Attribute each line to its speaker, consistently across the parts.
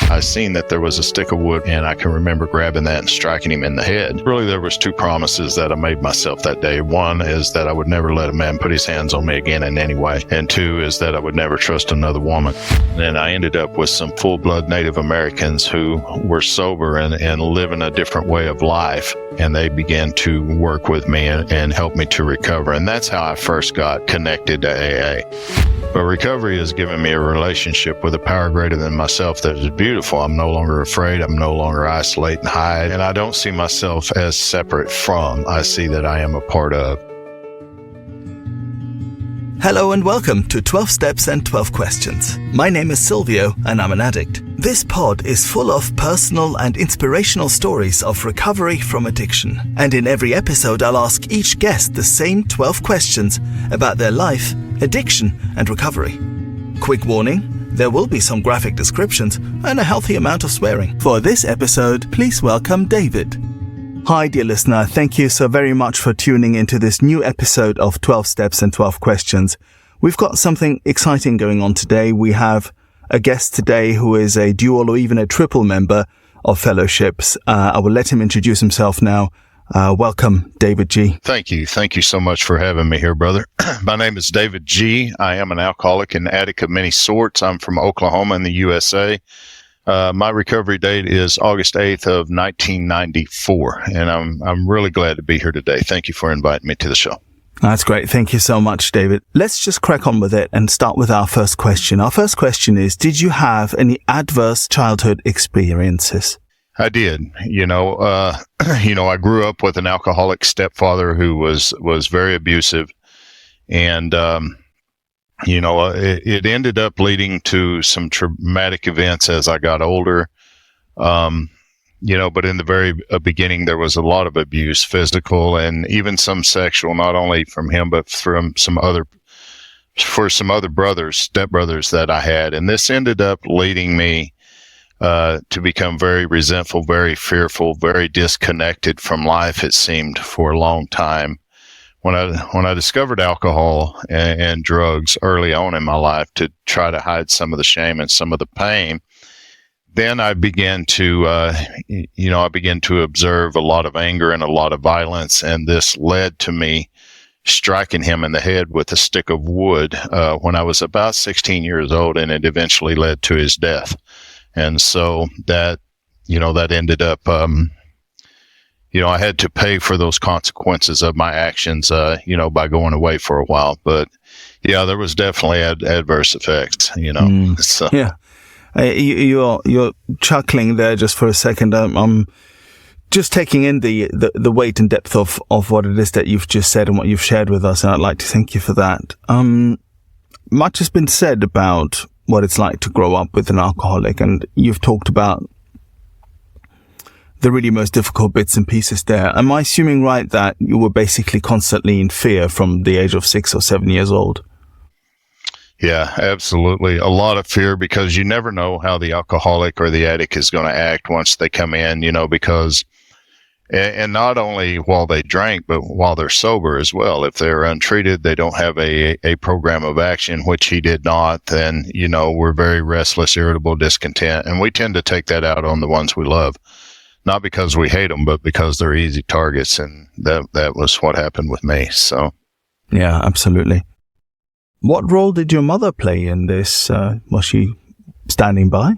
Speaker 1: I seen that there was a stick of wood, and I can remember grabbing that and striking him in the head. Really, there was two promises that I made myself that day. One is that I would never let a man put his hands on me again in any way. And two is that I would never trust another woman. And I ended up with some full-blood Native Americans who were sober and living a different way of life. And they began to work with me and help me to recover. And that's how I first got connected to AA. But recovery has given me a relationship with a power greater than myself that is beautiful. I'm no longer afraid. I'm no longer isolate and hide. And I don't see myself as separate from. I see that I am a part of.
Speaker 2: Hello and welcome to 12 Steps and 12 Questions. My name is Silvio and I'm an addict. This pod is full of personal and inspirational stories of recovery from addiction. And in every episode, I'll ask each guest the same 12 questions about their life, addiction and recovery. Quick warning, there will be some graphic descriptions and a healthy amount of swearing. For this episode, please welcome David. Hi dear listener, thank you so very much for tuning into this new episode of 12 Steps and 12 Questions. We've got something exciting going on today. We have a guest today who is a dual or even a triple member of fellowships. I will let him introduce himself now. Welcome, David G.
Speaker 1: Thank you. Thank you so much for having me here, brother. My name is David G. I am an alcoholic and addict of many sorts. I'm from Oklahoma in the USA. My recovery date is August 8th of 1994, and I'm really glad to be here today. Thank you for inviting me to the show.
Speaker 2: That's great. Thank you so much, David. Let's just crack on with it and start with our first question. Our first question is, did you have any adverse childhood experiences?
Speaker 1: I did. I grew up with an alcoholic stepfather who was very abusive, and it ended up leading to some traumatic events as I got older. But in the very beginning, there was a lot of abuse, physical and even some sexual, not only from him, but from some other stepbrothers that I had. And this ended up leading me to become very resentful, very fearful, very disconnected from life, it seemed, for a long time. When I discovered alcohol and drugs early on in my life to try to hide some of the shame and some of the pain, then I began to observe a lot of anger and a lot of violence, and this led to me striking him in the head with a stick of wood when I was about 16 years old, and it eventually led to his death. And so that ended up, I had to pay for those consequences of my actions, by going away for a while. But yeah, there was definitely adverse effects, So.
Speaker 2: Yeah. You're chuckling there just for a second. I'm just taking in the weight and depth of what it is that you've just said and what you've shared with us, and I'd like to thank you for that. Much has been said about what it's like to grow up with an alcoholic, and you've talked about the really most difficult bits and pieces there. Am I assuming right that you were basically constantly in fear from the age of 6 or 7 years old?
Speaker 1: Yeah, absolutely. A lot of fear, because you never know how the alcoholic or the addict is going to act once they come in, because, and not only while they drank, but while they're sober as well. If they're untreated, they don't have a program of action, which he did not, then, we're very restless, irritable, discontent. And we tend to take that out on the ones we love, not because we hate them, but because they're easy targets. And that was what happened with me. So.
Speaker 2: Yeah, absolutely. What role did your mother play in this? Was she standing by?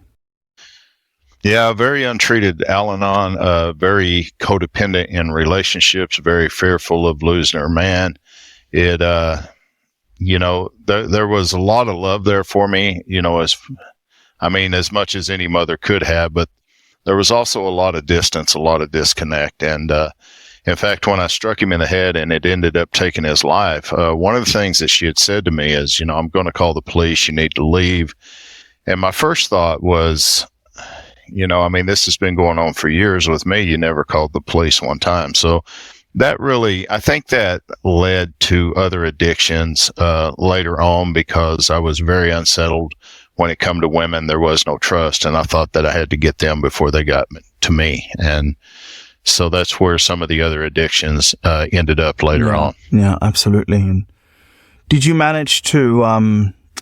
Speaker 1: Yeah, very untreated Al-Anon, very codependent in relationships, very fearful of losing her man. It, there was a lot of love there for me, as much as any mother could have, but there was also a lot of distance, a lot of disconnect. And, in fact, when I struck him in the head and it ended up taking his life, one of the things that she had said to me is, I'm going to call the police. You need to leave. And my first thought was, this has been going on for years with me. You never called the police one time. So that really, I think that led to other addictions later on, because I was very unsettled when it come to women. There was no trust, and I thought that I had to get them before they got to me. And so that's where some of the other addictions ended up later on.
Speaker 2: Yeah, absolutely. And did you manage to,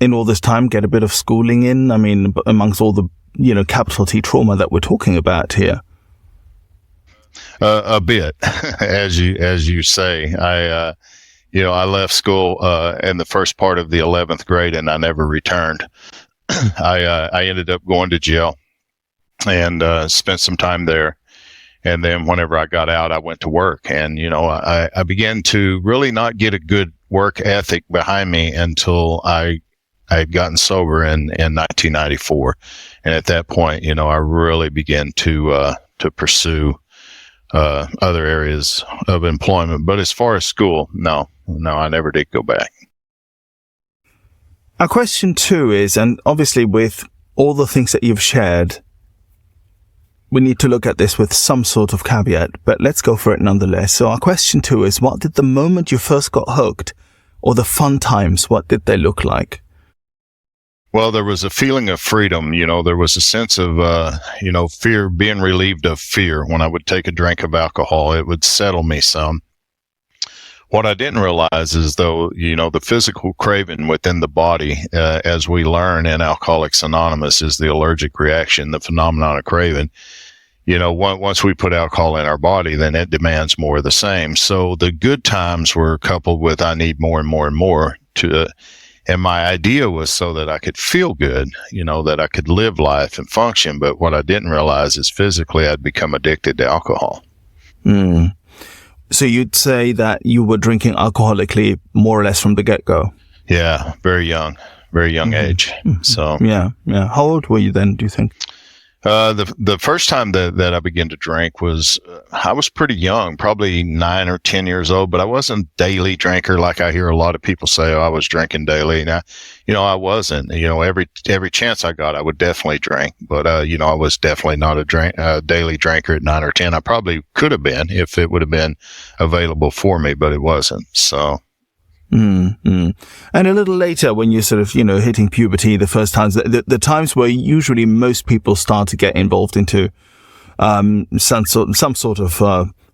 Speaker 2: in all this time, get a bit of schooling in? Amongst all the capital T trauma that we're talking about here?
Speaker 1: A bit, as you say. I left school in the first part of the 11th grade, and I never returned. I ended up going to jail and spent some time there. And then whenever I got out, I went to work. And, I began to really not get a good work ethic behind me until I had gotten sober in 1994. And at that point, I really began to pursue other areas of employment. But as far as school, no, I never did go back.
Speaker 2: Our question 2 is, and obviously with all the things that you've shared, we need to look at this with some sort of caveat, but let's go for it nonetheless. So our question 2 is, what did the moment you first got hooked, or the fun times, what did they look like?
Speaker 1: Well, there was a feeling of freedom. There was a sense of, fear, being relieved of fear. When I would take a drink of alcohol, it would settle me some. What I didn't realize is, though, the physical craving within the body, as we learn in Alcoholics Anonymous, is the allergic reaction, the phenomenon of craving. Once we put alcohol in our body, then it demands more of the same. So the good times were coupled with I need more and more and more and my idea was so that I could feel good, that I could live life and function. But what I didn't realize is physically I'd become addicted to alcohol.
Speaker 2: Mm. So you'd say that you were drinking alcoholically more or less from the get-go?
Speaker 1: Yeah, very young age.
Speaker 2: Mm-hmm.
Speaker 1: So
Speaker 2: yeah. How old were you then, do you think?
Speaker 1: The first time that I began to drink was, I was pretty young, probably 9 or 10 years old, but I wasn't a daily drinker like I hear a lot of people say, I was drinking daily. Now, I wasn't. Every chance I got, I would definitely drink, but, I was definitely not a daily drinker at 9 or 10. I probably could have been if it would have been available for me, but it wasn't. So.
Speaker 2: Mm-hmm. And a little later, when you're sort of, hitting puberty, the first times, the times where usually most people start to get involved into some sort of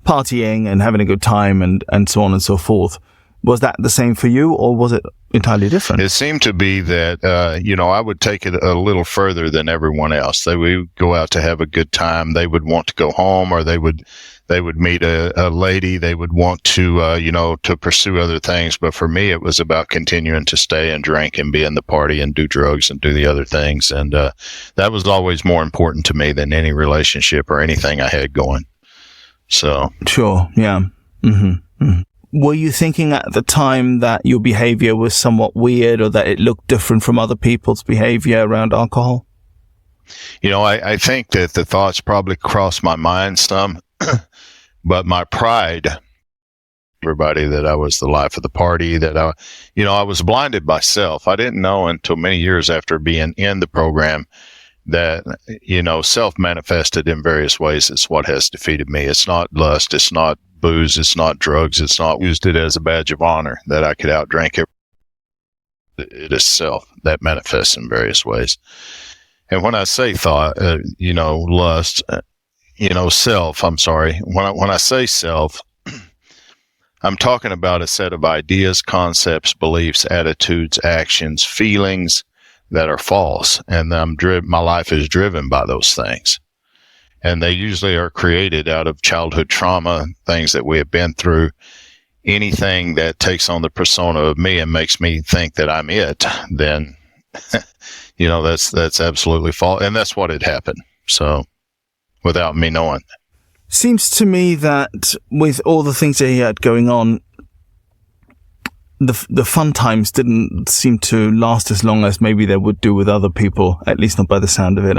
Speaker 2: partying and having a good time and so on and so forth. Was that the same for you, or was it entirely different?
Speaker 1: It seemed to be that, I would take it a little further than everyone else. They would go out to have a good time. They would want to go home, or they would meet a lady. They would want to, to pursue other things. But for me, it was about continuing to stay and drink and be in the party and do drugs and do the other things. And that was always more important to me than any relationship or anything I had going. So.
Speaker 2: Sure. Yeah. Mm-hmm. Mm-hmm. Were you thinking at the time that your behavior was somewhat weird, or that it looked different from other people's behavior around alcohol?
Speaker 1: I think that the thoughts probably crossed my mind some, but my pride, everybody, that I was the life of the party, that I was blinded by self. I didn't know until many years after being in the program that, self manifested in various ways is what has defeated me. It's not lust. It's not booze. It's not drugs. It's not used it as a badge of honor that I could outdrink it. It is self that manifests in various ways. And when I say thought, lust, self, I'm sorry. When I say self, I'm talking about a set of ideas, concepts, beliefs, attitudes, actions, feelings that are false. And my life is driven by those things. And they usually are created out of childhood trauma, things that we have been through. Anything that takes on the persona of me and makes me think that I'm it, then, that's absolutely false. And that's what had happened. So, without me knowing.
Speaker 2: Seems to me that with all the things that he had going on, the fun times didn't seem to last as long as maybe they would do with other people, at least not by the sound of it.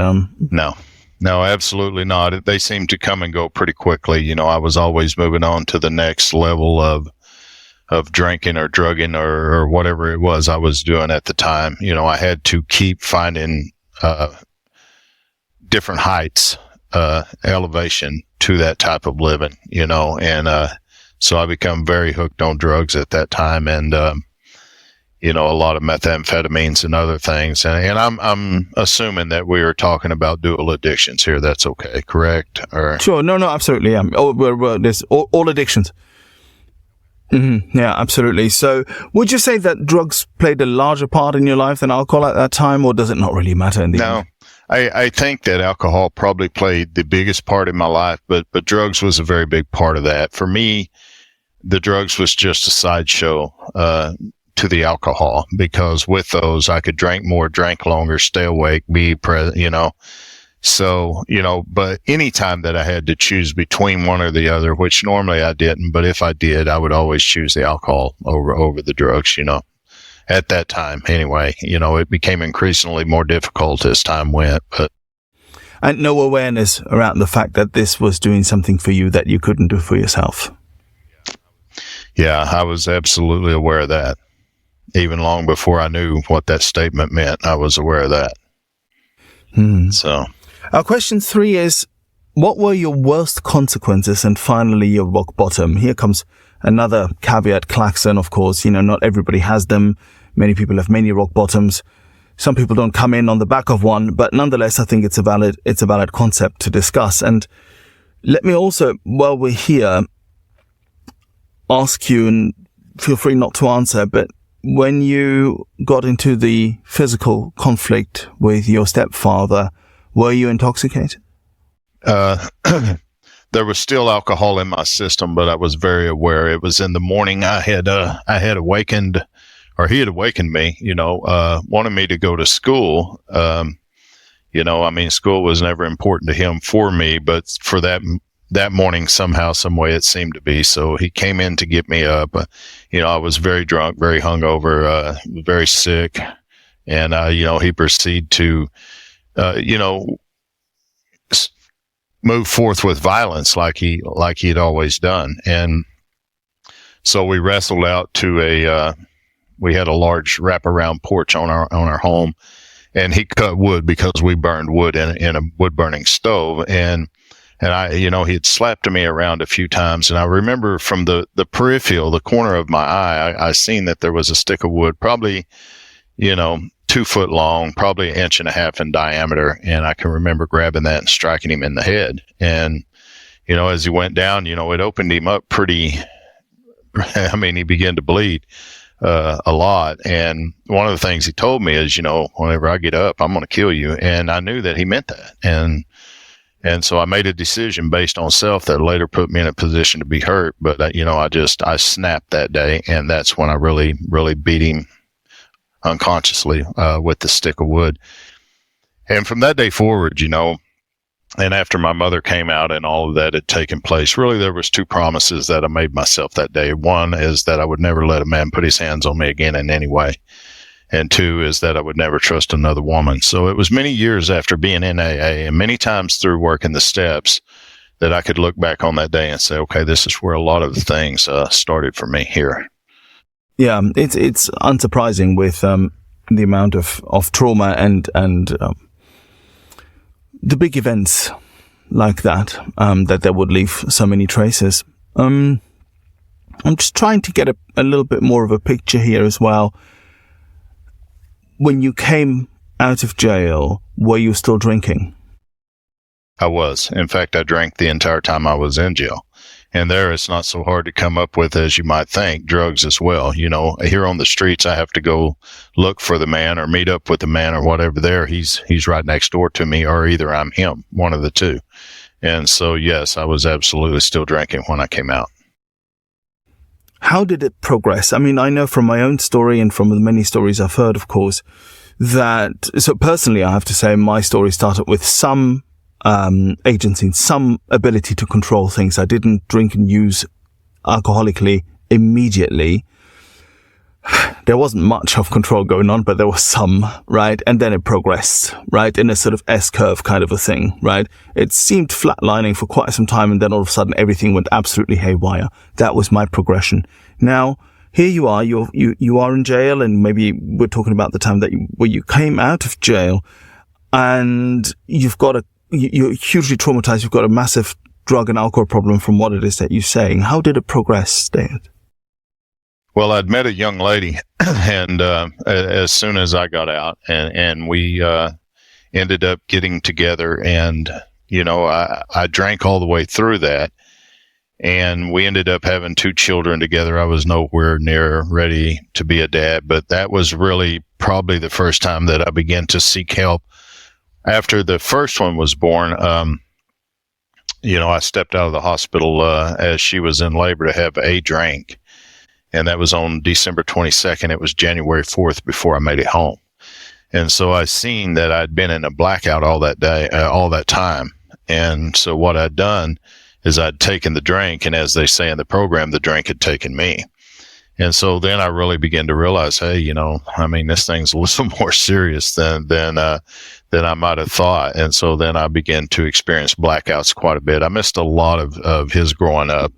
Speaker 1: No, absolutely not. They seemed to come and go pretty quickly. I was always moving on to the next level of drinking or drugging or whatever it was I was doing at the time. I had to keep finding different heights, elevation to that type of living, and so I become very hooked on drugs at that time, and a lot of methamphetamines and other things. And I'm assuming that we are talking about dual addictions here. That's okay, correct? Or
Speaker 2: sure, no, absolutely. Yeah. There's all addictions. Mm-hmm. Yeah, absolutely. So would you say that drugs played a larger part in your life than alcohol at that time, or does it not really matter in the end?
Speaker 1: I think that alcohol probably played the biggest part in my life, but drugs was a very big part of that. For me, the drugs was just a sideshow to the alcohol, because with those I could drink more, drink longer, stay awake, be present, So, but any time that I had to choose between one or the other, which normally I didn't, but if I did, I would always choose the alcohol over the drugs, at that time anyway. It became increasingly more difficult as time went, but.
Speaker 2: And no awareness around the fact that this was doing something for you that you couldn't do for yourself.
Speaker 1: Yeah, I was absolutely aware of that. Even long before I knew what that statement meant, I was aware of that. So.
Speaker 2: Our question 3 is, what were your worst consequences and finally your rock bottom? Here comes another caveat klaxon, of course. Not everybody has them. Many people have many rock bottoms. Some people don't come in on the back of one, but nonetheless, I think it's a valid concept to discuss. And let me also, while we're here, ask you, and feel free not to answer, but when you got into the physical conflict with your stepfather, were you intoxicated?
Speaker 1: There was still alcohol in my system, but I was very aware. It was in the morning. I had awakened, or he had awakened me, wanted me to go to school. School was never important to him for me, but for that morning, somehow, some way it seemed to be. So he came in to get me up. I was very drunk, very hungover, very sick. And, he proceeded to, move forth with violence like he had always done. And so we wrestled out to we had a large wraparound porch on our home, and he cut wood because we burned wood in a wood burning stove. And I, he had slapped me around a few times. And I remember from the peripheral, the corner of my eye, I seen that there was a stick of wood, probably, 2 foot long, probably 1.5 inches in diameter. And I can remember grabbing that and striking him in the head. And, as he went down, it opened him up pretty, he began to bleed a lot. And one of the things he told me is, whenever I get up, I'm going to kill you. And I knew that he meant that. And so I made a decision based on self that later put me in a position to be hurt. But, I snapped that day. And that's when I really, really beat him unconsciously with the stick of wood. And from that day forward, and after my mother came out and all of that had taken place, really there was 2 promises that I made myself that day. One is that I would never let a man put his hands on me again in any way. And 2 is that I would never trust another woman. So it was many years after being in AA and many times through working the steps that I could look back on that day and say, okay, this is where a lot of the things started for me here.
Speaker 2: Yeah, it's unsurprising with the amount of trauma and the big events like that, that would leave so many traces. I'm just trying to get a little bit more of a picture here as well. When you came out of jail, were you still drinking?
Speaker 1: I was. In fact, I drank the entire time I was in jail. And there, it's not so hard to come up with as you might think, drugs as well. Here on the streets, I have to go look for the man or meet up with the man or whatever there. He's right next door to me, or either I'm him, one of the two. And so, yes, I was absolutely still drinking when I came out.
Speaker 2: How did it progress? I know from my own story and from the many stories I've heard, of course, so personally, I have to say my story started with some agency, some ability to control things. I didn't drink and use alcoholically immediately. There wasn't much of control going on, but there was some, right? And then it progressed, right? In a sort of S-curve kind of a thing, right? It seemed flatlining for quite some time, and then all of a sudden everything went absolutely haywire. That was my progression. Now, here you are, you are in jail, and maybe we're talking about the time where you came out of jail, and you're hugely traumatized. You've got a massive drug and alcohol problem from what it is that you're saying. How did it progress, David?
Speaker 1: Well, I'd met a young lady, and as soon as I got out, and we ended up getting together, and I drank all the way through that, and we ended up having 2 children together. I was nowhere near ready to be a dad, but that was really probably the first time that I began to seek help after the first one was born, I stepped out of the hospital as she was in labor to have a drink. And that was on December 22nd. It was January 4th before I made it home. And so I seen that I'd been in a blackout all that day, all that time. And so what I'd done is I'd taken the drink, and as they say in the program, the drink had taken me. And so then I really began to realize, hey, this thing's a little more serious than I might have thought. And so then I began to experience blackouts quite a bit. I missed a lot of his growing up.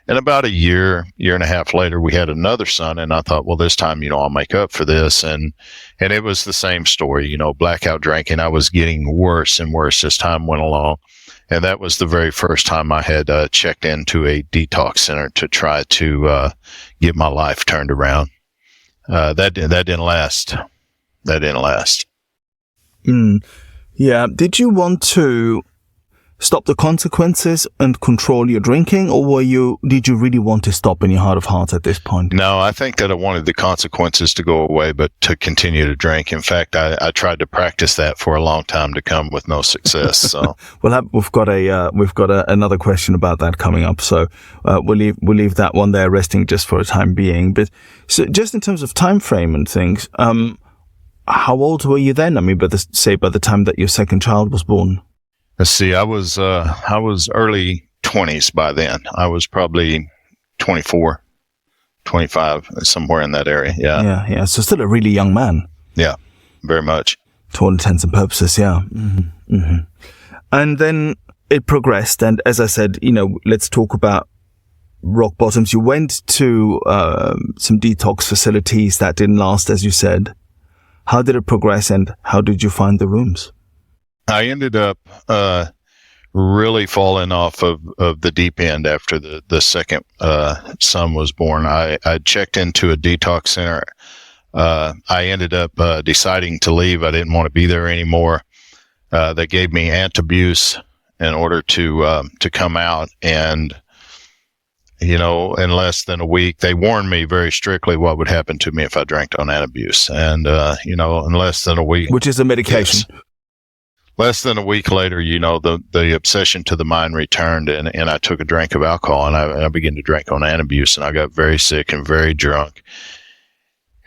Speaker 1: And about a year and a half later, we had another son, and I thought, well, this time, I'll make up for this. And it was the same story, blackout drinking. I was getting worse and worse as time went along. And that was the very first time I had checked into a detox center to try to get my life turned around. That didn't last. That didn't last.
Speaker 2: Yeah. Did you want to stop the consequences and control your drinking, or did you really want to stop in your heart of hearts at this point?
Speaker 1: No, I think that I wanted the consequences to go away, but to continue to drink. In fact, I tried to practice that for a long time to come with no success. So,
Speaker 2: well, we've got another question about that coming up. So we'll leave that one there resting just for a time being. But so, just in terms of time frame and things, how old were you then? I mean, by the time that your second child was born.
Speaker 1: Let's see. I was early 20s by then. I was probably 24, 25, somewhere in that area. Yeah.
Speaker 2: Yeah. So still a really young man.
Speaker 1: Yeah, very much.
Speaker 2: To all intents and purposes, yeah. Mm-hmm. Mm-hmm. And then it progressed. And as I said, let's talk about rock bottoms. You went to some detox facilities that didn't last, as you said. How did it progress, and how did you find the rooms?
Speaker 1: I ended up really falling off of the deep end after the second son was born. I checked into a detox center. I ended up deciding to leave. I didn't want to be there anymore. They gave me antabuse in order to come out, and in less than a week, they warned me very strictly what would happen to me if I drank on antabuse. And in less than a week,
Speaker 2: which is a medication.
Speaker 1: Yes, less than a week later, the obsession to the mind returned, and I took a drink of alcohol, and I began to drink on antabuse, and I got very sick and very drunk.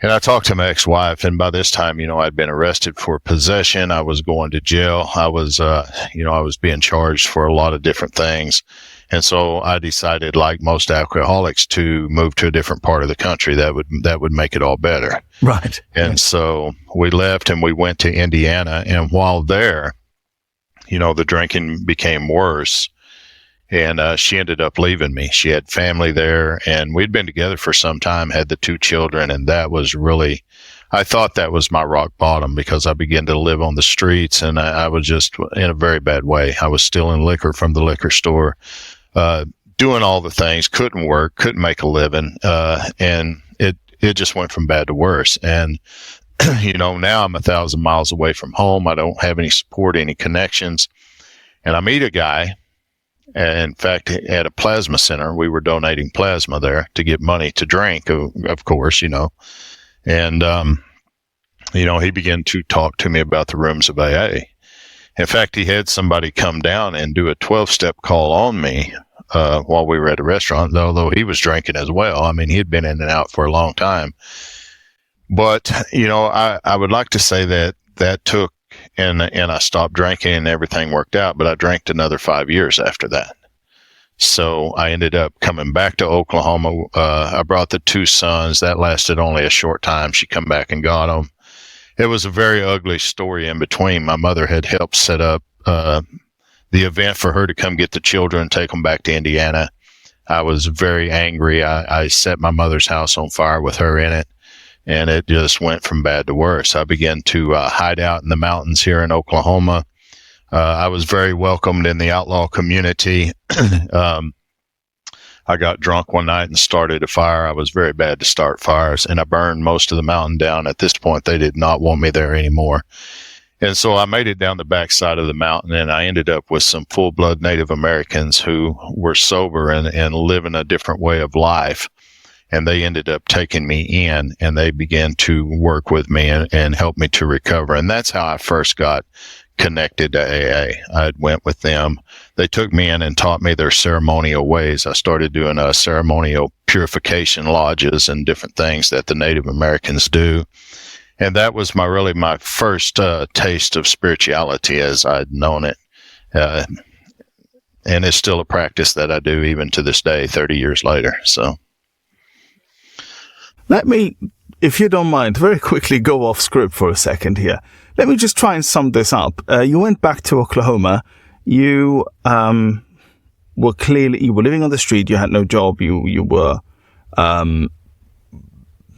Speaker 1: And I talked to my ex-wife, and by this time, I'd been arrested for possession. I was going to jail. I was being charged for a lot of different things. And so I decided, like most alcoholics, to move to a different part of the country that would make it all better.
Speaker 2: Right.
Speaker 1: And so we left and we went to Indiana, and while there, the drinking became worse, and she ended up leaving me. She had family there, and we'd been together for some time, had the 2 children, and that was really, I thought that was my rock bottom, because I began to live on the streets, and I was just in a very bad way. I was stealing liquor from the liquor store, doing all the things, couldn't work, couldn't make a living, and it just went from bad to worse. And now I'm 1,000 miles away from home. I don't have any support, any connections. And I meet a guy, in fact, at a plasma center. We were donating plasma there to get money to drink, of course, And, he began to talk to me about the rooms of AA. In fact, he had somebody come down and do a 12-step call on me while we were at a restaurant, although he was drinking as well. I mean, he had been in and out for a long time. But, I would like to say that took, and I stopped drinking and everything worked out, but I drank another 5 years after that. So I ended up coming back to Oklahoma. I brought the 2 sons. That lasted only a short time. She come back and got them. It was a very ugly story in between. My mother had helped set up the event for her to come get the children, take them back to Indiana. I was very angry. I set my mother's house on fire with her in it. And it just went from bad to worse. I began to hide out in the mountains here in Oklahoma. I was very welcomed in the outlaw community. I got drunk one night and started a fire. I was very bad to start fires, and I burned most of the mountain down. At this point, they did not want me there anymore. And so I made it down the backside of the mountain, and I ended up with some full-blood Native Americans who were sober and living a different way of life. And they ended up taking me in, and they began to work with me and help me to recover. And that's how I first got connected to AA. I went with them. They took me in and taught me their ceremonial ways. I started doing ceremonial purification lodges and different things that the Native Americans do. And that was my first taste of spirituality as I'd known it. And it's still a practice that I do even to this day, 30 years later. So
Speaker 2: let me, if you don't mind, very quickly go off script for a second here. Let me just try and sum this up. You went back to Oklahoma. You were living on the street. You had no job. You were,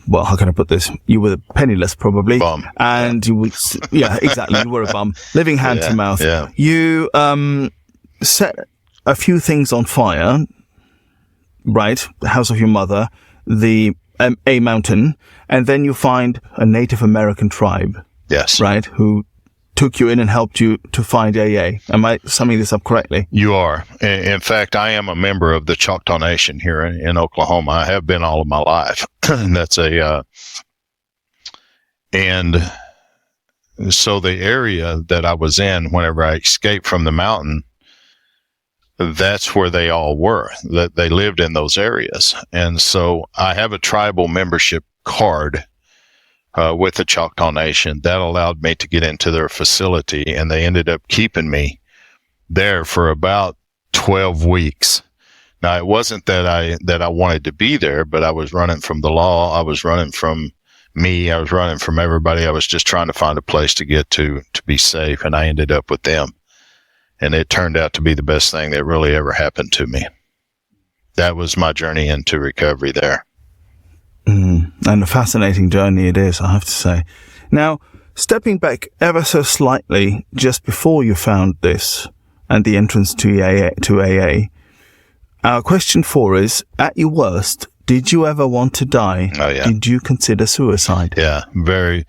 Speaker 2: well, how can I put this? You were penniless, probably.
Speaker 1: Bum.
Speaker 2: And you would, yeah, exactly. You were a bum, living hand to mouth.
Speaker 1: Yeah.
Speaker 2: You set a few things on fire, right? The house of your mother, a mountain, and then you find a Native American tribe.
Speaker 1: Yes.
Speaker 2: Right? Who took you in and helped you to find AA. Am I summing this up correctly?
Speaker 1: You are. In fact, I am a member of the Choctaw Nation here in Oklahoma. I have been all of my life. That's and so the area that I was in whenever I escaped from the mountain, that's where they all were, that they lived in those areas. And so I have a tribal membership card with the Choctaw Nation that allowed me to get into their facility, and they ended up keeping me there for about 12 weeks. Now, it wasn't that I wanted to be there, but I was running from the law. I was running from me. I was running from everybody. I was just trying to find a place to get to be safe, and I ended up with them. And it turned out to be the best thing that really ever happened to me. That was my journey into recovery there.
Speaker 2: And a fascinating journey it is, I have to say. Now, stepping back ever so slightly, just before you found this and the entrance to AA, our question 4 is, at your worst, did you ever want to die?
Speaker 1: Oh, yeah.
Speaker 2: Did you consider suicide?
Speaker 1: Yeah, very,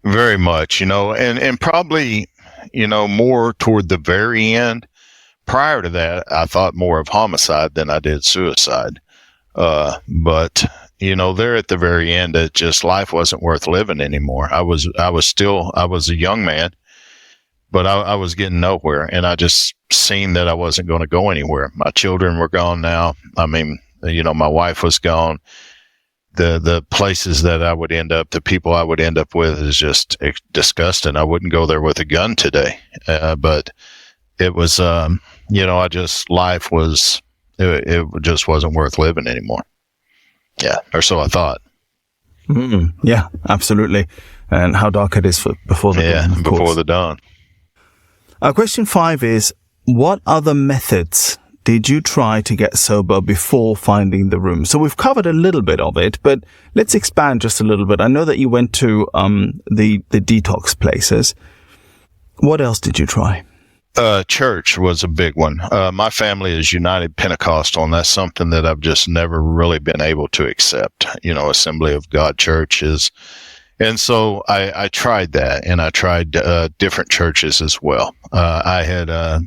Speaker 1: very much, and probably, more toward the very end. Prior to that, I thought more of homicide than I did suicide. But there at the very end, it just, life wasn't worth living anymore. I was a young man, but I was getting nowhere, and I just seen that I wasn't going to go anywhere. My children were gone now. I mean, my wife was gone. The places that I would end up, the people I would end up with is just disgusting. I wouldn't go there with a gun today. But it was, life was, it just wasn't worth living anymore. Yeah, or so I thought.
Speaker 2: Yeah, absolutely. And how dark it is before the dawn.
Speaker 1: Yeah, before the dawn.
Speaker 2: Question 5 is, what other methods did you try to get sober before finding the room? So we've covered a little bit of it, but let's expand just a little bit. I know that you went to the detox places. What else did you try?
Speaker 1: Church was a big one. My family is United Pentecostal, and that's something that I've just never really been able to accept. Assembly of God churches. And so I tried that, and I tried different churches as well. I'd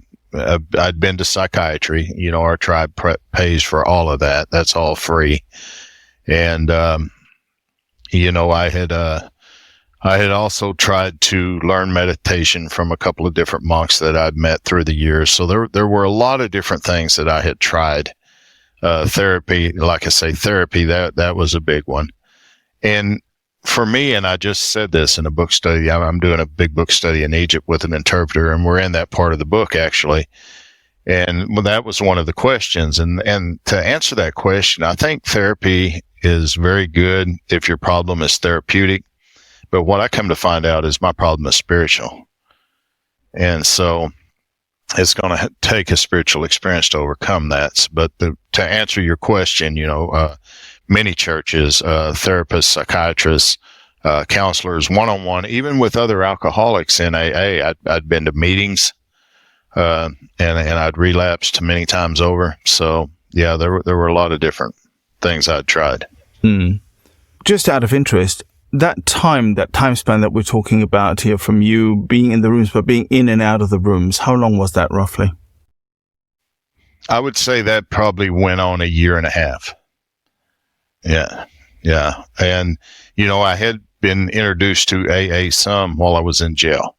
Speaker 1: been to psychiatry. Our tribe pays for all of that. That's all free. And, I had also tried to learn meditation from a couple of different monks that I'd met through the years. So there were a lot of different things that I had tried. Therapy, like I say, that was a big one. And for me, and I just said this in a book study, I'm doing a big book study in Egypt with an interpreter, and we're in that part of the book, actually. And that was one of the questions. And to answer that question, I think therapy is very good if your problem is therapeutic. But what I come to find out is my problem is spiritual. And so it's going to take a spiritual experience to overcome that. But to answer your question, many churches, therapists, psychiatrists, counselors, one-on-one, even with other alcoholics in AA, I'd been to meetings, and I'd relapsed many times over. So yeah, there were a lot of different things I'd tried.
Speaker 2: Just out of interest, that time span that we're talking about here, from you being in the rooms, but being in and out of the rooms, how long was that roughly?
Speaker 1: I would say that probably went on a year and a half. Yeah. And, I had been introduced to AA some while I was in jail.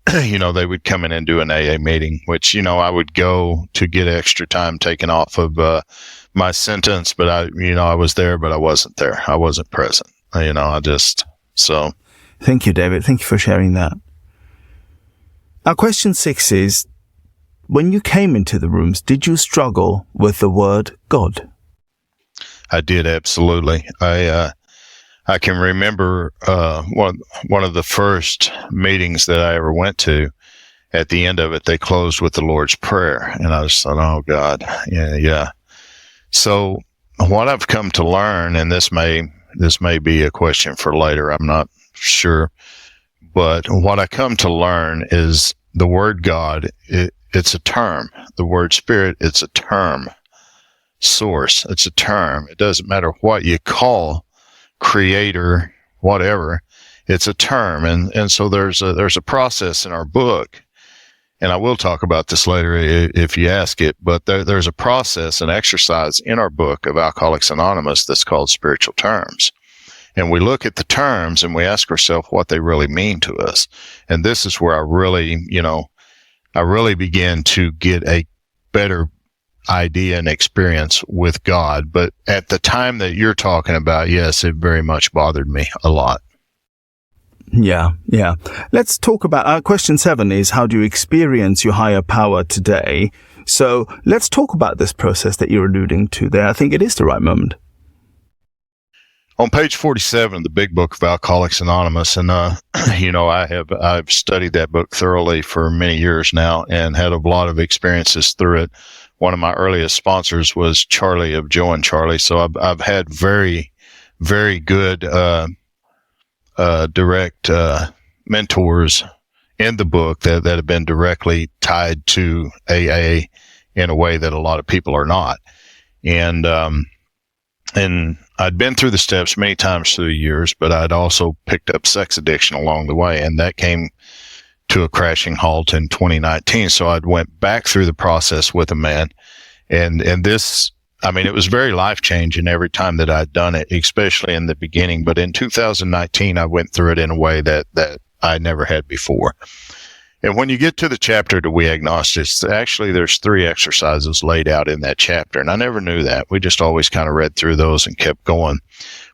Speaker 1: they would come in and do an AA meeting, which, I would go to get extra time taken off of my sentence, but I was there, but I wasn't there. I wasn't present. So.
Speaker 2: Thank you, David. Thank you for sharing that. Now, question 6 is, when you came into the rooms, did you struggle with the word God?
Speaker 1: I did, absolutely. I can remember one of the first meetings that I ever went to. At the end of it, they closed with the Lord's Prayer, and I just thought, "Oh God, yeah." So, what I've come to learn, and this may be a question for later, I'm not sure, but what I come to learn is the word God. It's a term. The word Spirit, it's a term. Source, it's a term. It doesn't matter what you call Creator, whatever, it's a term. And so there's a process in our book, and I will talk about this later if you ask it, but there's a process, an exercise in our book of Alcoholics Anonymous that's called spiritual terms. And we look at the terms and we ask ourselves what they really mean to us. And this is where I really began to get a better idea and experience with God. But at the time that you're talking about, yes, it very much bothered me a lot.
Speaker 2: Yeah. Let's talk about question 7 is, how do you experience your higher power today? So let's talk about this process that you're alluding to there. I think it is the right moment.
Speaker 1: On page 47 of the big book of Alcoholics Anonymous, and I've studied that book thoroughly for many years now and had a lot of experiences through it. One of my earliest sponsors was Charlie of Joe and Charlie, so I've had very, very good direct mentors in the book that have been directly tied to AA in a way that a lot of people are not. And I'd been through the steps many times through the years, but I'd also picked up sex addiction along the way, and that came to a crashing halt in 2019. So I'd went back through the process with a man, and this, it was very life-changing every time that I'd done it, especially in the beginning. But in 2019, I went through it in a way that I never had before. And when you get to the chapter to We Agnostics, actually there's 3 exercises laid out in that chapter. And I never knew that. We just always kind of read through those and kept going.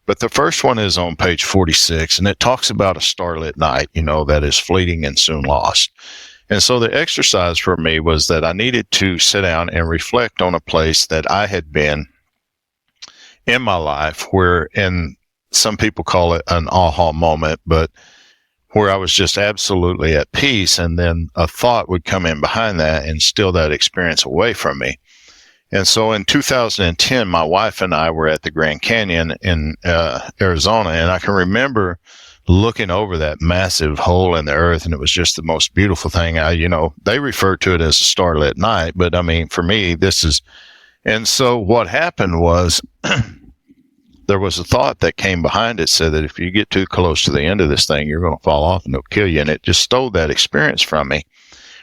Speaker 1: But the first one is on page 46, and it talks about a starlit night, that is fleeting and soon lost. And so the exercise for me was that I needed to sit down and reflect on a place that I had been in my life where, and some people call it an aha moment, but where I was just absolutely at peace, and then a thought would come in behind that and steal that experience away from me. And so in 2010, my wife and I were at the Grand Canyon in Arizona, and I can remember looking over that massive hole in the earth, and it was just the most beautiful thing. They refer to it as a starlit night, but for me, and so what happened was there was a thought that came behind it, said that if you get too close to the end of this thing, you're going to fall off and it'll kill you. And it just stole that experience from me.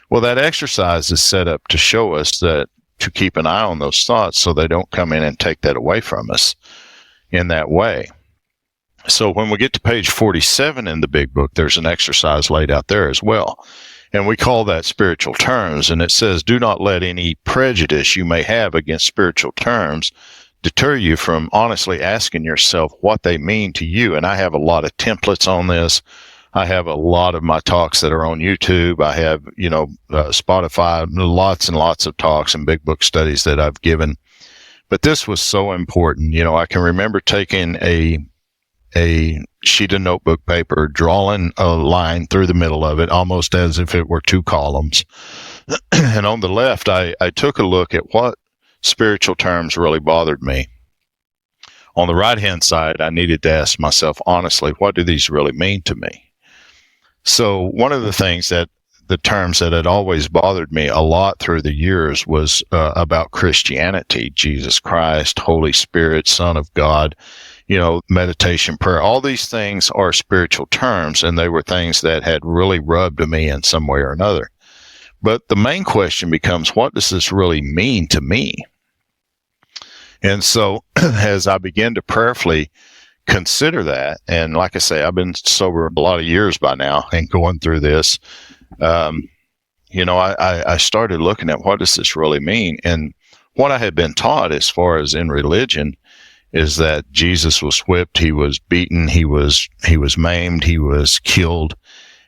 Speaker 1: Well, that exercise is set up to show us that to keep an eye on those thoughts so they don't come in and take that away from us in that way. So when we get to page 47 in the big book, there's an exercise laid out there as well. And we call that spiritual terms. And it says, do not let any prejudice you may have against spiritual terms deter you from honestly asking yourself what they mean to you. And I have a lot of templates on this. I have a lot of my talks that are on YouTube. I have, Spotify, lots and lots of talks and big book studies that I've given. But this was so important. I can remember taking a sheet of notebook paper, drawing a line through the middle of it, almost as if it were 2 columns. And on the left, I took a look at what spiritual terms really bothered me. On the right-hand side, I needed to ask myself honestly, what do these really mean to me? So one of the things that the terms that had always bothered me a lot through the years was about Christianity, Jesus Christ, Holy Spirit, Son of God, meditation, prayer. All these things are spiritual terms, and they were things that had really rubbed me in some way or another. But the main question becomes, what does this really mean to me? And so as I began to prayerfully consider that, and like I say, I've been sober a lot of years by now and going through this, I started looking at what does this really mean? And what I had been taught as far as in religion is that Jesus was whipped, he was beaten, he was maimed, he was killed.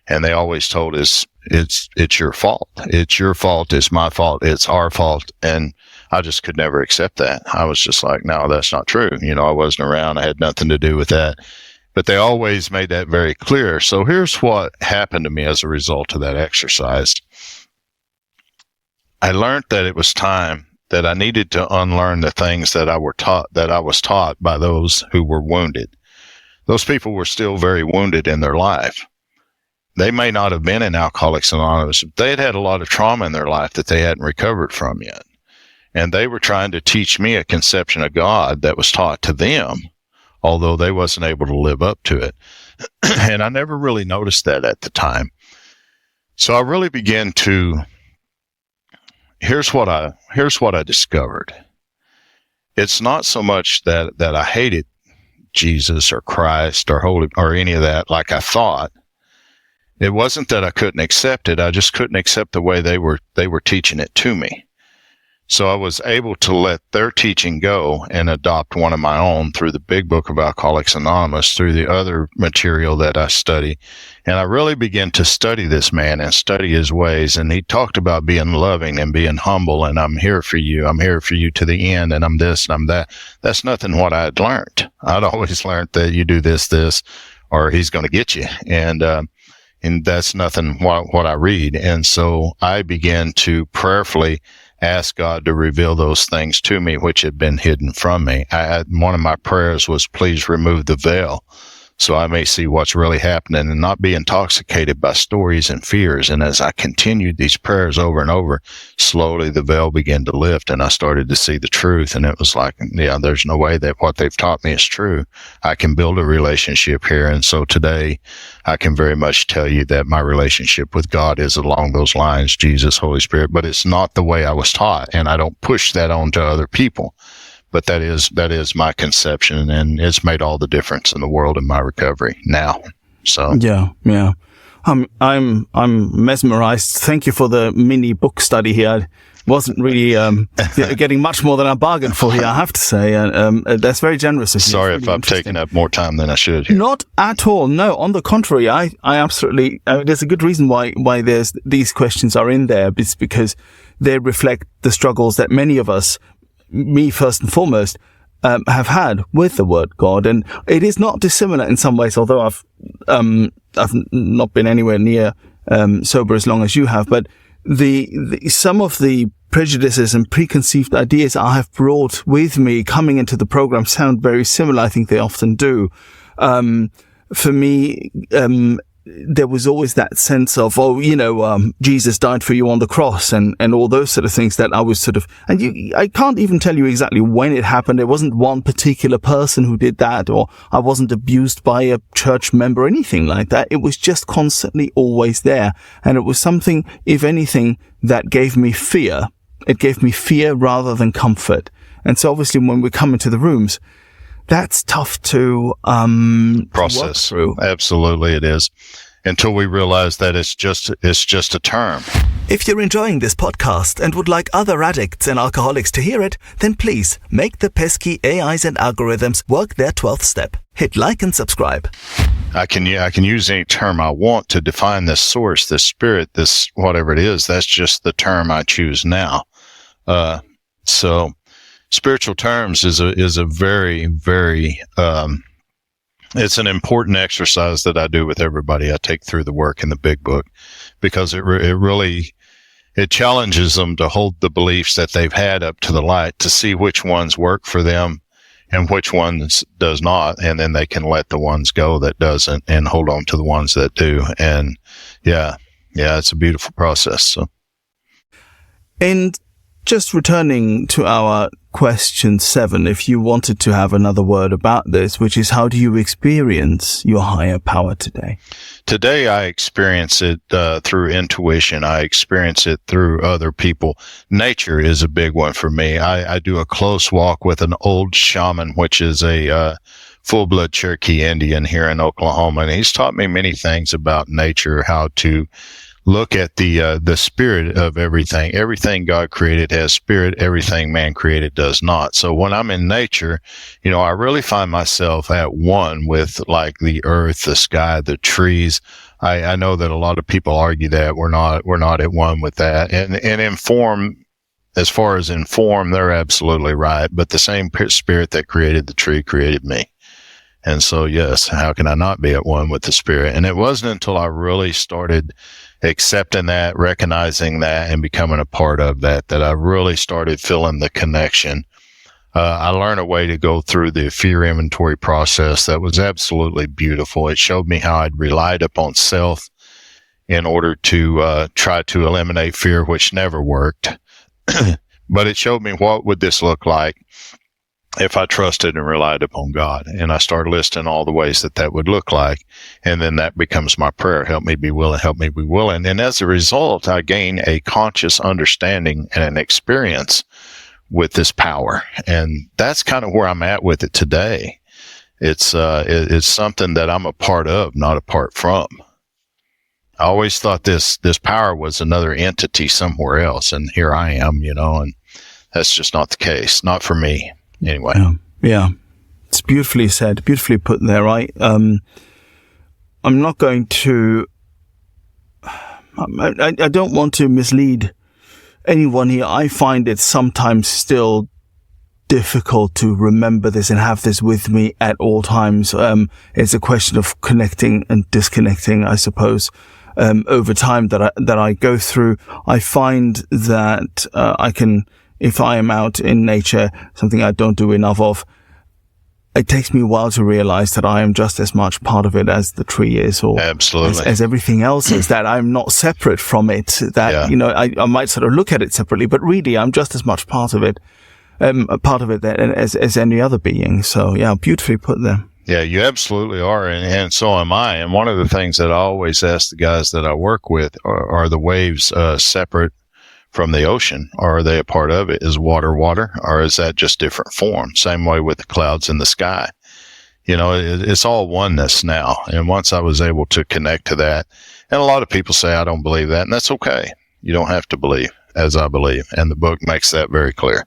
Speaker 1: And they always told us it's your fault. It's your fault. It's my fault. It's our fault. And I just could never accept that. I was just like, no, that's not true. I wasn't around. I had nothing to do with that. But they always made that very clear. So here's what happened to me as a result of that exercise. I learned that it was time that I needed to unlearn the things that I was taught by those who were wounded. Those people were still very wounded in their life. They may not have been in Alcoholics Anonymous, but they had had a lot of trauma in their life that they hadn't recovered from yet. And they were trying to teach me a conception of God that was taught to them, although they wasn't able to live up to it. And I never really noticed that at the time. So I really began to, here's what I discovered. It's not so much that I hated Jesus or Christ or holy or any of that like I thought. It wasn't that I couldn't accept it. I just couldn't accept the way they were teaching it to me. So I was able to let their teaching go and adopt one of my own through the big book of Alcoholics Anonymous, through the other material that I study. And I really began to study this man and study his ways. And he talked about being loving and being humble. And I'm here for you. I'm here for you to the end. And I'm this and I'm that. That's nothing what I had learned. I'd always learned that you do this, or he's going to get you. And that's nothing what I read. And so I began to prayerfully ask God to reveal those things to me, which had been hidden from me. One of my prayers was, please remove the veil so I may see what's really happening and not be intoxicated by stories and fears. And as I continued these prayers over and over, slowly the veil began to lift and I started to see the truth. And it was like, yeah, there's no way that what they've taught me is true. I can build a relationship here. And so today I can very much tell you that my relationship with God is along those lines, Jesus, Holy Spirit, but it's not the way I was taught. And I don't push that on to other people. But that is my conception, and it's made all the difference in the world in my recovery now. So
Speaker 2: yeah. I'm mesmerized. Thank you for the mini book study here. I wasn't really getting much more than I bargained for here, I have to say. That's very generous of you.
Speaker 1: Sorry if I've taken up more time than I should here.
Speaker 2: Not at all. No, on the contrary, I absolutely. There's a good reason why there's these questions are in there. It's because they reflect the struggles that many of us, me first and foremost, have had with the word God. And it is not dissimilar in some ways, although I've not been anywhere near sober as long as you have, but some of the prejudices and preconceived ideas I have brought with me coming into the program sound very similar. I think they often do. For me, there was always that sense of, Jesus died for you on the cross and all those sort of things that I was sort of, I can't even tell you exactly when it happened. There wasn't one particular person who did that, or I wasn't abused by a church member or anything like that. It was just constantly always there. And it was something, if anything, that gave me fear. It gave me fear rather than comfort. And so obviously when we come into the rooms, that's tough to
Speaker 1: process
Speaker 2: through.
Speaker 1: Absolutely, it is. Until we realize that it's just a term.
Speaker 2: If you're enjoying this podcast and would like other addicts and alcoholics to hear it, then please make the pesky AIs and algorithms work their 12th step. Hit like and subscribe.
Speaker 1: I can use any term I want to define this source, this spirit, this whatever it is. That's just the term I choose now. So spiritual terms is a very, very, it's an important exercise that I do with everybody I take through the work in the big book, because it really challenges them to hold the beliefs that they've had up to the light to see which ones work for them and which ones does not. And then they can let the ones go that doesn't and hold on to the ones that do. And yeah, it's a beautiful process. So.
Speaker 2: And just returning to our question 7, if you wanted to have another word about this, which is, how do you experience your higher power today?
Speaker 1: Today, I experience it through intuition. I experience it through other people. Nature is a big one for me. I do a close walk with an old shaman, which is a full-blood Cherokee Indian here in Oklahoma, and he's taught me many things about nature, how to look at the spirit of everything. Everything God created has spirit. Everything man created does not. So when I'm in nature, I really find myself at one with like the earth, the sky, the trees. I know that a lot of people argue that we're not at one with that. And in form, as far as in form, they're absolutely right. But the same spirit that created the tree created me. And so, yes, how can I not be at one with the spirit? And it wasn't until I really started accepting that, recognizing that, and becoming a part of that I really started feeling the connection. I learned a way to go through the fear inventory process that was absolutely beautiful. It showed me how I'd relied upon self in order to try to eliminate fear, which never worked. But it showed me what would this look like if I trusted and relied upon God. And I started listing all the ways that would look like. And then that becomes my prayer. Help me be willing, help me be willing. And as a result, I gain a conscious understanding and an experience with this power. And that's kind of where I'm at with it today. It's something that I'm a part of, not apart from. I always thought this power was another entity somewhere else. And here I am, and that's just not the case. Not for me. Anyway.
Speaker 2: Yeah. It's beautifully said, beautifully put there. I'm not going to, I don't want to mislead anyone here. I find it sometimes still difficult to remember this and have this with me at all times. It's a question of connecting and disconnecting, I suppose. Over time that I go through, I find that I can, if I am out in nature, something I don't do enough of, it takes me a while to realize that I am just as much part of it as the tree is, or
Speaker 1: absolutely
Speaker 2: as everything else is, that I'm not separate from it, that, I might sort of look at it separately, but really I'm just as much part of it, as any other being. So yeah, beautifully put there.
Speaker 1: Yeah, you absolutely are, and so am I. And one of the things that I always ask the guys that I work with are the waves separate from the ocean, or are they a part of it? Is water, or is that just different form? Same way with the clouds in the sky. It's all oneness now. And once I was able to connect to that, and a lot of people say, I don't believe that, and that's okay. You don't have to believe as I believe. And the book makes that very clear.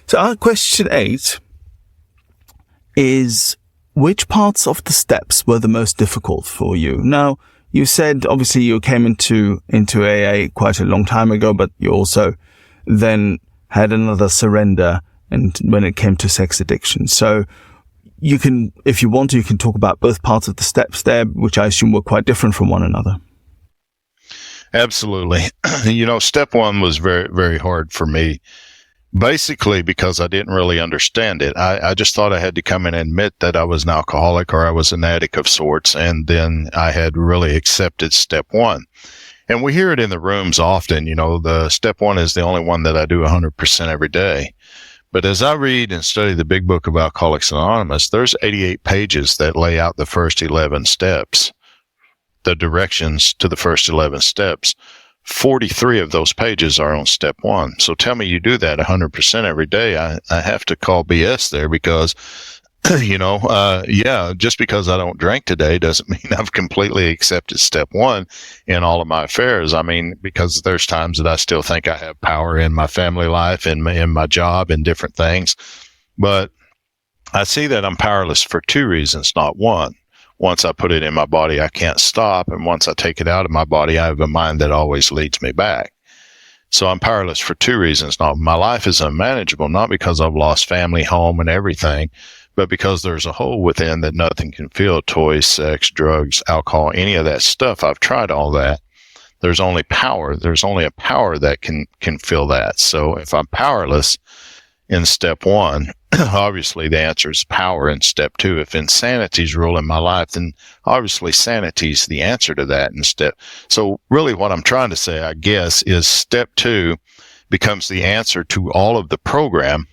Speaker 2: So our question 8 is, which parts of the steps were the most difficult for you? Now, you said, obviously, you came into AA quite a long time ago, but you also then had another surrender, and when it came to sex addiction. So you can, if you want to, you can talk about both parts of the steps there, which I assume were quite different from one another.
Speaker 1: Absolutely. Step 1 was very, very hard for me. Basically, because I didn't really understand it. I just thought I had to come and admit that I was an alcoholic or I was an addict of sorts, and then I had really accepted step 1. And we hear it in the rooms often, the step 1 is the only one that I do 100% every day. But as I read and study the big book of Alcoholics Anonymous, there's 88 pages that lay out the first 11 steps, the directions to the first 11 steps. 43 of those pages are on step 1. So tell me you do that 100% every day. I have to call BS there, because, just because I don't drink today doesn't mean I've completely accepted step 1 in all of my affairs. I mean, because there's times that I still think I have power in my family life and in my job and different things. But I see that I'm powerless for 2 reasons, not one. Once I put it in my body, I can't stop. And once I take it out of my body, I have a mind that always leads me back. So I'm powerless for 2 reasons. Now, my life is unmanageable, not because I've lost family, home, and everything, but because there's a hole within that nothing can fill. Toys, sex, drugs, alcohol, any of that stuff. I've tried all that. There's only power. There's only a power that can fill that. So if I'm powerless in step 1, obviously the answer is power in step 2. If insanity's ruling my life, then obviously sanity's the answer to that in step. So really what I'm trying to say, I guess, is step 2 becomes the answer to all of the program.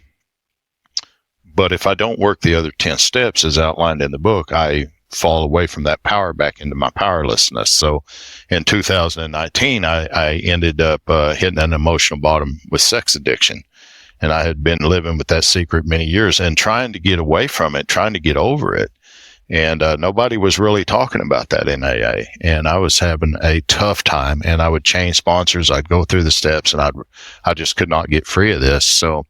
Speaker 1: But if I don't work the other 10 steps as outlined in the book, I fall away from that power back into my powerlessness. So in 2019, I ended up hitting an emotional bottom with sex addiction. And I had been living with that secret many years and trying to get away from it, trying to get over it. And nobody was really talking about that in AA. And I was having a tough time, and I would change sponsors. I'd go through the steps, and I just could not get free of this. So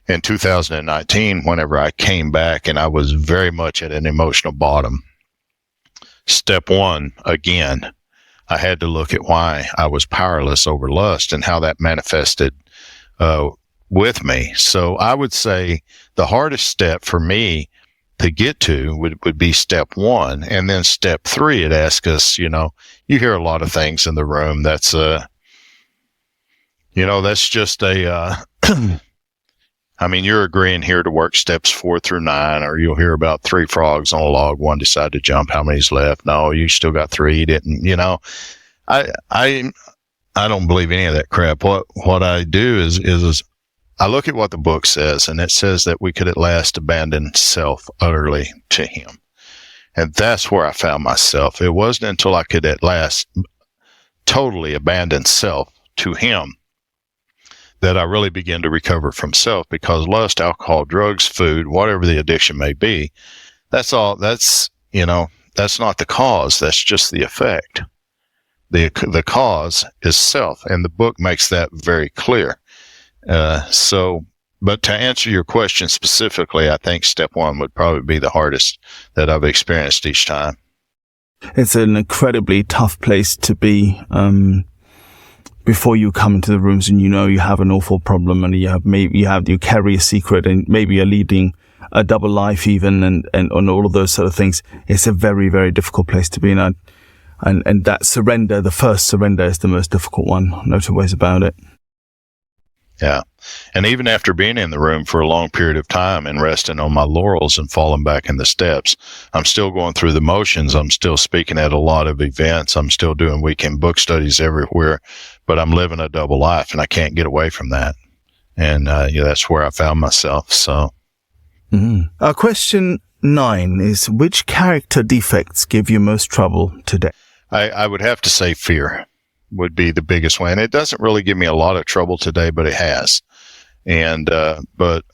Speaker 1: in 2019, whenever I came back, and I was very much at an emotional bottom, step one, again, I had to look at why I was powerless over lust and how that manifested with me. So I would say the hardest step for me to get to would be step one. And then step three, it asks us, you hear a lot of things in the room. That's that's just I mean, you're agreeing here to work steps 4 through 9, or you'll hear about 3 frogs on a log. One decided to jump. How many's left? No, you still got 3. You didn't, I don't believe any of that crap. What I do is I look at what the book says, and it says that we could at last abandon self utterly to him. And that's where I found myself. It wasn't until I could at last totally abandon self to him that I really began to recover from self, because lust, alcohol, drugs, food, whatever the addiction may be, that's not the cause. That's just the effect. The cause is self, and the book makes that very clear. But to answer your question specifically, I think step one would probably be the hardest that I've experienced each time.
Speaker 2: It's an incredibly tough place to be, before you come into the rooms and you have an awful problem, and you carry a secret, and maybe you're leading a double life even, and all of those sort of things. It's a very, very difficult place to be in. And that surrender, the first surrender, is the most difficult one. No two ways about it.
Speaker 1: Yeah. And even after being in the room for a long period of time and resting on my laurels and falling back in the steps, I'm still going through the motions. I'm still speaking at a lot of events. I'm still doing weekend book studies everywhere, but I'm living a double life, and I can't get away from that. And that's where I found myself. So,
Speaker 2: Question 9 is, which character defects give you most trouble today?
Speaker 1: I would have to say fear would be the biggest one. It doesn't really give me a lot of trouble today, but it has. And but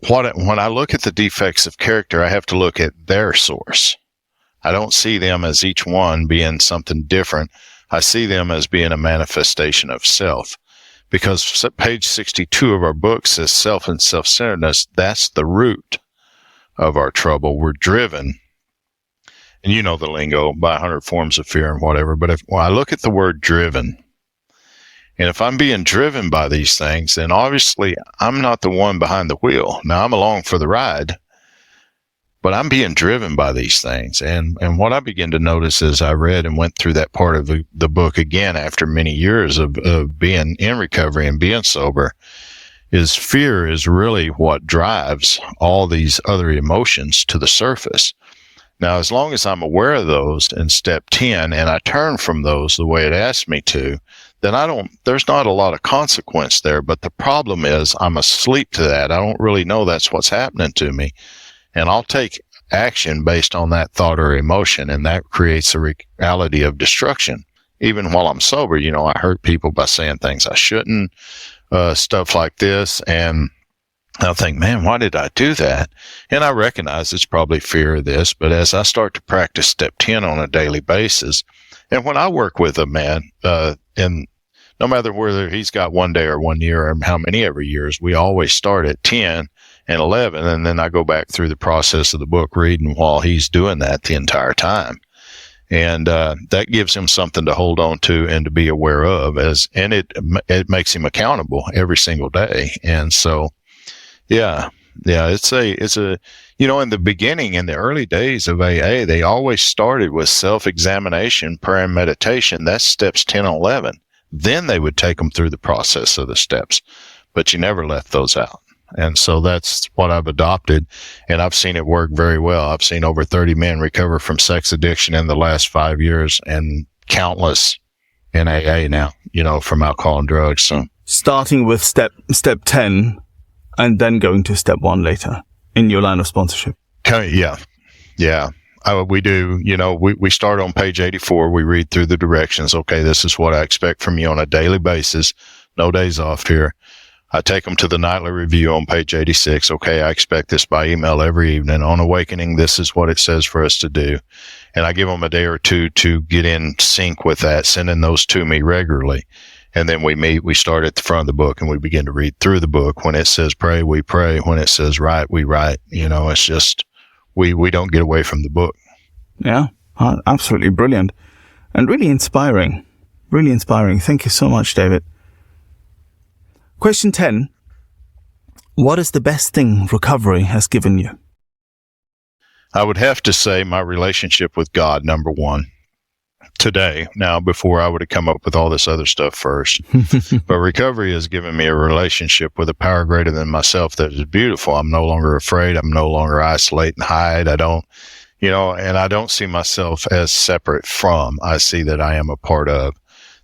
Speaker 1: when I look at the defects of character, I have to look at their source. I don't see them as each one being something different. I see them as being a manifestation of self. Because page 62 of our book says self and self-centeredness, that's the root of our trouble. We're driven, and you know the lingo, by 100 forms of fear and whatever. But when I look at the word driven, and if I'm being driven by these things, then obviously I'm not the one behind the wheel. Now, I'm along for the ride, but I'm being driven by these things. And what I began to notice as I read and went through that part of the book again after many years of being in recovery and being sober, is fear is really what drives all these other emotions to the surface. Now, as long as I'm aware of those in step 10 and I turn from those the way it asked me to, then there's not a lot of consequence there. But the problem is I'm asleep to that. I don't really know that's what's happening to me. And I'll take action based on that thought or emotion, and that creates a reality of destruction. Even while I'm sober, I hurt people by saying things I shouldn't, stuff like this. And I'll think, man, why did I do that? And I recognize it's probably fear of this, but as I start to practice step 10 on a daily basis, and when I work with a man, and no matter whether he's got 1 day or 1 year or how many ever years, we always start at 10 and 11, and then I go back through the process of the book reading while he's doing that the entire time. And that gives him something to hold on to and to be aware of, and it makes him accountable every single day. And so, yeah, it's a in the beginning, in the early days of AA, they always started with self-examination, prayer, and meditation. That's steps 10 and 11. Then they would take them through the process of the steps, but you never left those out. And so that's what I've adopted, and I've seen it work very well. I've seen over 30 men recover from sex addiction in the last 5 years, and countless in AA now, from alcohol and drugs. So
Speaker 2: starting with step 10 and then going to step 1 later in your line of sponsorship.
Speaker 1: Yeah. We do, we start on page 84. We read through the directions. Okay, this is what I expect from you on a daily basis. No days off here. I take them to the nightly review on page 86. Okay, I expect this by email every evening. On awakening, this is what it says for us to do. And I give them a day or two to get in sync with that, sending those to me regularly. And then we meet, we start at the front of the book and we begin to read through the book. When it says pray, we pray. When it says write, we write. It's just, we don't get away from the book.
Speaker 2: Yeah, absolutely brilliant. And really inspiring. Really inspiring. Thank you so much, David. Question 10. What is the best thing recovery has given you?
Speaker 1: I would have to say my relationship with God, number one, today. Now, before I would have come up with all this other stuff first. But recovery has given me a relationship with a power greater than myself that is beautiful. I'm no longer afraid. I'm no longer isolate and hide. I don't see myself as separate from. I see that I am a part of.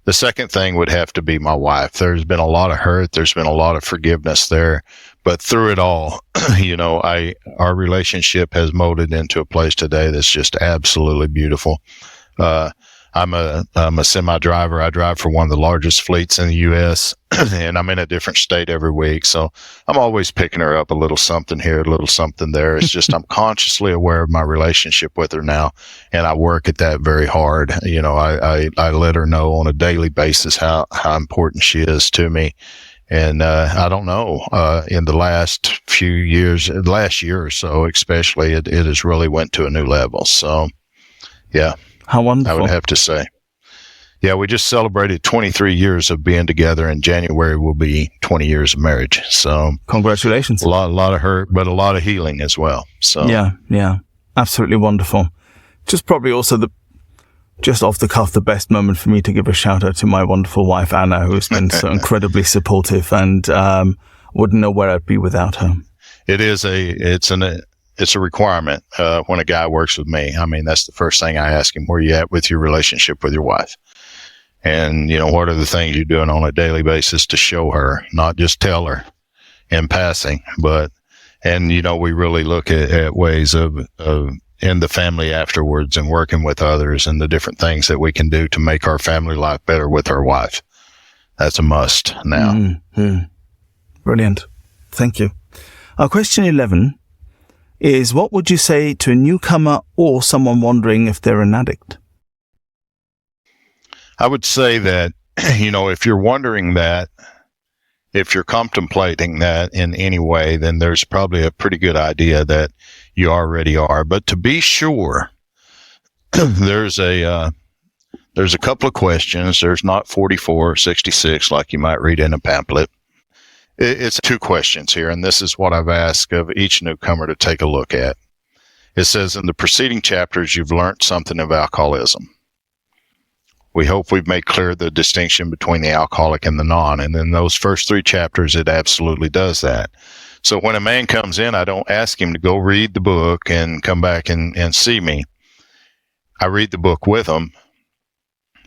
Speaker 1: The second thing would have to be my wife. There's been a lot of hurt. There's been a lot of forgiveness there. But through it all, our relationship has molded into a place today that's just absolutely beautiful. I'm a semi driver. I drive for one of the largest fleets in the U.S. and I'm in a different state every week. So I'm always picking her up a little something here, a little something there. It's just, I'm consciously aware of my relationship with her now. And I work at that very hard. I let her know on a daily basis how important she is to me. And, I don't know, in the last year or so, especially, it has really went to a new level. So yeah.
Speaker 2: How wonderful.
Speaker 1: I would have to say. Yeah, we just celebrated 23 years of being together. In January will be 20 years of marriage. So
Speaker 2: congratulations.
Speaker 1: A lot of hurt, but a lot of healing as well. So
Speaker 2: yeah, absolutely wonderful. Just probably also just off the cuff, the best moment for me to give a shout out to my wonderful wife, Anna, who's been so incredibly supportive, and wouldn't know where I'd be without her.
Speaker 1: It's a requirement when a guy works with me. I mean, that's the first thing I ask him. Where you at with your relationship with your wife? And, what are the things you're doing on a daily basis to show her, not just tell her in passing, we really look at ways of in the family afterwards and working with others and the different things that we can do to make our family life better with our wife. That's a must now.
Speaker 2: Mm-hmm. Brilliant. Thank you. Question 11. Is what would you say to a newcomer or someone wondering if they're an addict?
Speaker 1: I would say that, if you're wondering that, if you're contemplating that in any way, then there's probably a pretty good idea that you already are. But to be sure, there's a couple of questions. There's not 44 or 66 like you might read in a pamphlet. It's 2 questions here, and this is what I've asked of each newcomer to take a look at. It says, in the preceding chapters, you've learned something of alcoholism. We hope we've made clear the distinction between the alcoholic and the non, and in those first 3 chapters, it absolutely does that. So when a man comes in, I don't ask him to go read the book and come back and see me. I read the book with them.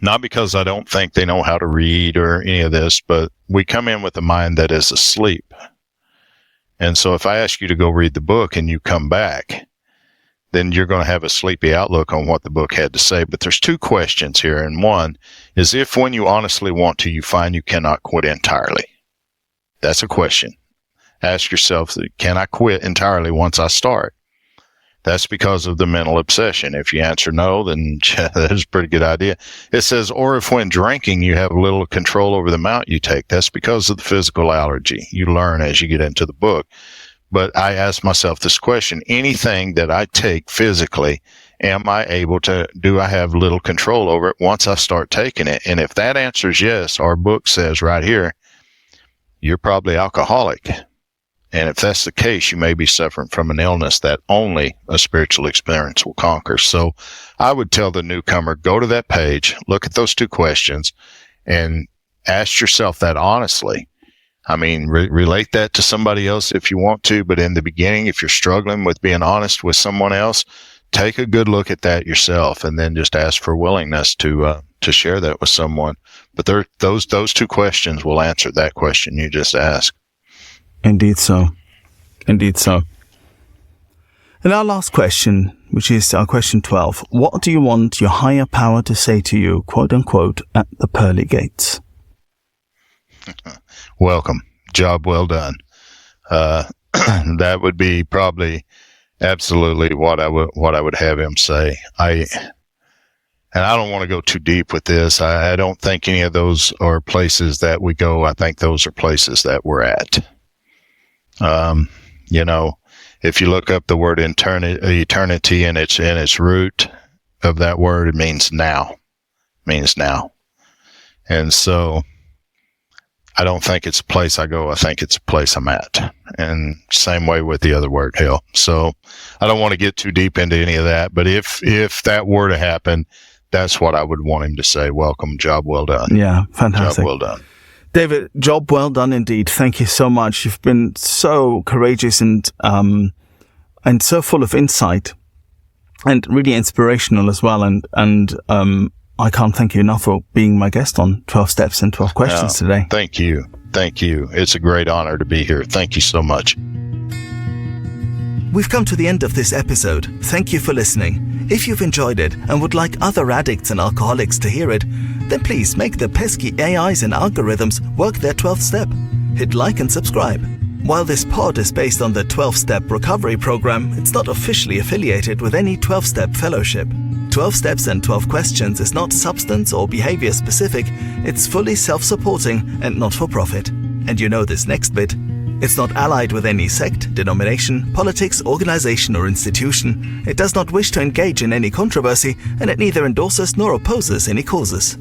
Speaker 1: Not because I don't think they know how to read or any of this, but we come in with a mind that is asleep. And so if I ask you to go read the book and you come back, then you're going to have a sleepy outlook on what the book had to say. But there's 2 questions here. And one is, if when you honestly want to, you find you cannot quit entirely. That's a question. Ask yourself, can I quit entirely once I start? That's because of the mental obsession. If you answer no, then that is a pretty good idea. It says, or if when drinking you have little control over the amount you take, that's because of the physical allergy. You learn as you get into the book. But I ask myself this question: anything that I take physically, do I have little control over it once I start taking it? And if that answer is yes, our book says right here, you're probably alcoholic. And if that's the case, you may be suffering from an illness that only a spiritual experience will conquer. So I would tell the newcomer, go to that page, look at those 2 questions, and ask yourself that honestly. I mean, relate that to somebody else if you want to, but in the beginning, if you're struggling with being honest with someone else, take a good look at that yourself, and then just ask for willingness to share that with someone. But those 2 questions will answer that question you just asked.
Speaker 2: Indeed so. Indeed so. And our last question, which is our question 12. What do you want your higher power to say to you, quote unquote, at the pearly gates?
Speaker 1: Welcome. job well done. That would be probably absolutely what I would have him say. And I don't want to go too deep with this. I don't think any of those are places that we go. I think those are places that we're at. If you look up the word eternity and its root of that word, it means now. And so I don't think it's a place I go. I think it's a place I'm at. And same way with the other word, hell. So I don't want to get too deep into any of that. But if that were to happen, that's what I would want him to say. Welcome, job well done.
Speaker 2: Yeah, fantastic.
Speaker 1: Job well done.
Speaker 2: David, job well done indeed. Thank you so much. You've been so courageous and so full of insight and really inspirational as well. And I can't thank you enough for being my guest on 12 Steps and 12 Questions today.
Speaker 1: Thank you. It's a great honor to be here. Thank you so much.
Speaker 2: We've come to the end of this episode. Thank you for listening. If you've enjoyed it and would like other addicts and alcoholics to hear it, then please make the pesky AIs and algorithms work their 12th step. Hit like and subscribe. While this pod is based on the 12-step recovery program, it's not officially affiliated with any 12-step fellowship. 12 Steps and 12 Questions is not substance or behavior specific. It's fully self-supporting and not for profit. And you know this next bit. It's not allied with any sect, denomination, politics, organization or institution. It does not wish to engage in any controversy, and it neither endorses nor opposes any causes.